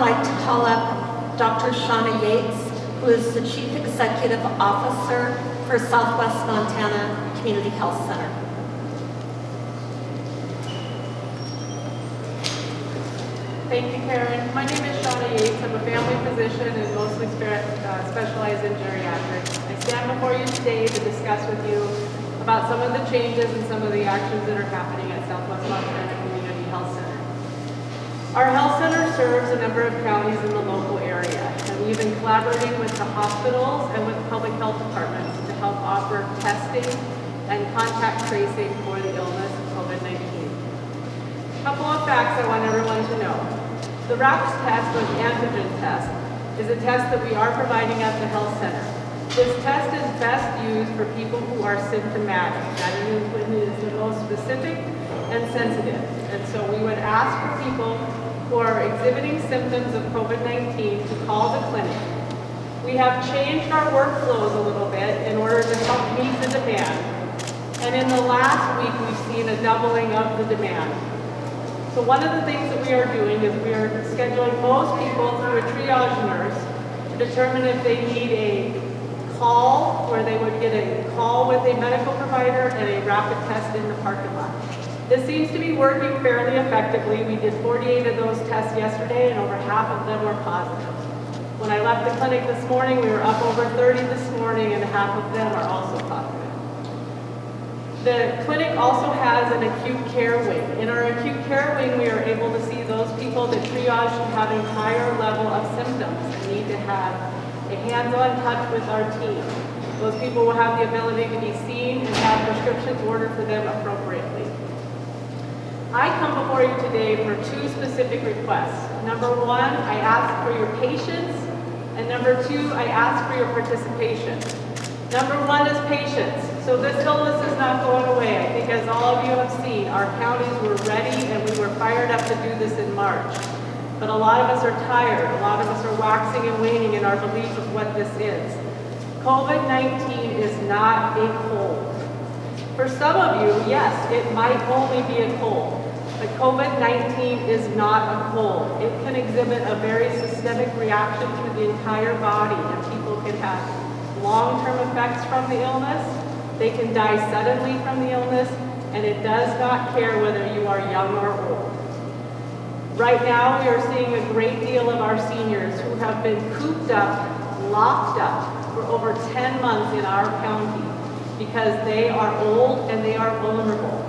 like to call up Dr. Shawna Yates, who is the Chief Executive Officer for Southwest Montana Community Health Center. Thank you, Karen. My name is Shawna Yates. I'm a family physician and mostly specialize in geriatrics. I stand before you today to discuss with you about some of the changes and some of the actions that are happening at Southwest Montana Community Health Center. Our health center serves a number of counties in the local area, and we've been collaborating with the hospitals and with public health departments to help offer testing and contact tracing for the illness of COVID-19. A couple of facts I want everyone to know. The RAPS test, or the antigen test, is a test that we are providing at the health center. This test is best used for people who are symptomatic. That is when it is the most specific and sensitive. And so we would ask for people who are exhibiting symptoms of COVID-19 to call the clinic. We have changed our workflows a little bit in order to help meet the demand. And in the last week, we've seen a doubling of the demand. So one of the things that we are doing is we are scheduling most people through a triage nurse to determine if they need a call, where they would get a call with a medical provider and a rapid test in the parking lot. This seems to be working fairly effectively. We did 48 of those tests yesterday, and over half of them were positive. When I left the clinic this morning, we were up over 30 this morning, and half of them are also positive. The clinic also has an acute care wing. In our acute care wing, we are able to see those people that triage and have a higher level of symptoms and need to have a hands-on touch with our team. Those people will have the ability to be seen and have prescriptions ordered for them appropriately. I come before you today for two specific requests. Number one, I ask for your patience, and number two, I ask for your participation. Number one is patience. So this illness is not going away. I think as all of you have seen, our counties were ready and we were fired up to do this in March. But a lot of us are tired. A lot of us are waxing and waning in our belief of what this is. COVID-19 is not a cold. For some of you, yes, it might only be a cold. But COVID-19 is not a cold. It can exhibit a very systemic reaction through the entire body, and people can have long-term effects from the illness. They can die suddenly from the illness, and it does not care whether you are young or old. Right now, we are seeing a great deal of our seniors who have been cooped up, locked up for over 10 months in our county because they are old and they are vulnerable.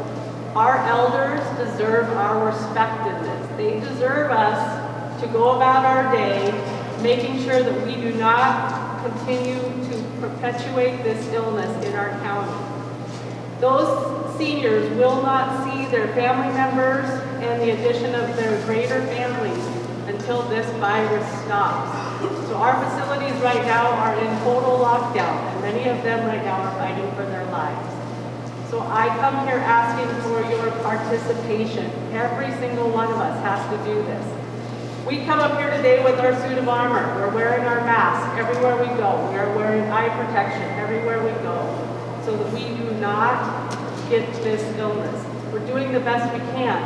Our elders deserve our respect in this. They deserve us to go about our day making sure that we do not continue to perpetuate this illness in our county. Those seniors will not see their family members and the addition of their greater families until this virus stops. So our facilities right now are in total lockdown, and many of them right now are fighting for their lives. So I come here asking for your participation. Every single one of us has to do this. We come up here today with our suit of armor. We're wearing our mask everywhere we go. We are wearing eye protection everywhere we go so that we do not get this illness. We're doing the best we can.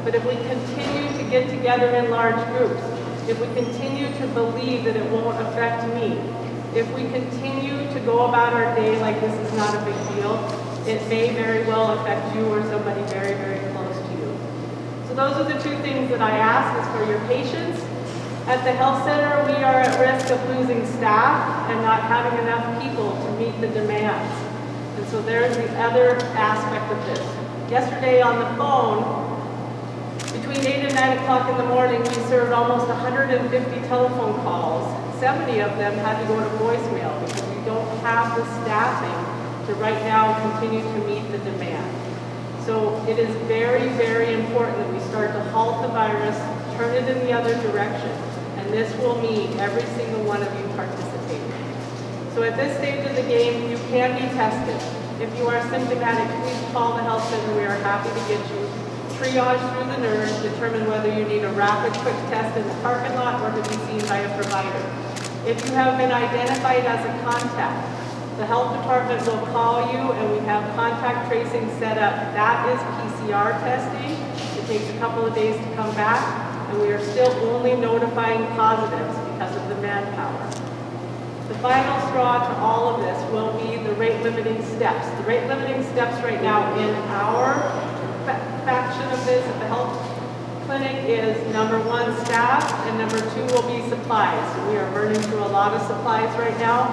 But if we continue to get together in large groups, if we continue to believe that it won't affect me, if we continue to go about our day like this is not a big deal, it may very well affect you or somebody very, very close to you. So those are the two things that I ask is for your patience. At the health center, we are at risk of losing staff and not having enough people to meet the demands. And so there's the other aspect of this. Yesterday on the phone, between 8 and 9 o'clock in the morning, we served almost 150 telephone calls. 70 of them had to go to voicemail because we don't have the staffing to right now continue to meet the demand. So it is very, very important that we start to halt the virus, turn it in the other direction, and this will mean every single one of you participating. So at this stage of the game, you can be tested. If you are symptomatic, please call the health center. We are happy to get you triage through the nurse, determine whether you need a rapid quick test in the parking lot or to be seen by a provider. If you have been identified as a contact, the health department will call you and we have contact tracing set up. That is PCR testing. It takes a couple of days to come back. and we are still only notifying positives because of the manpower. The final straw to all of this will be the rate limiting steps. The rate limiting steps right now in our faction of this at the health clinic is number 1, staff, and number 2 will be supplies. We are burning through a lot of supplies right now,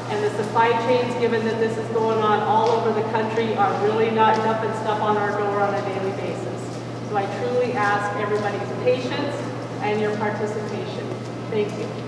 and the supply chains, given that this is going on all over the country, are really not dumping stuff on our door on a daily basis. So I truly ask everybody's patience and your participation. Thank you.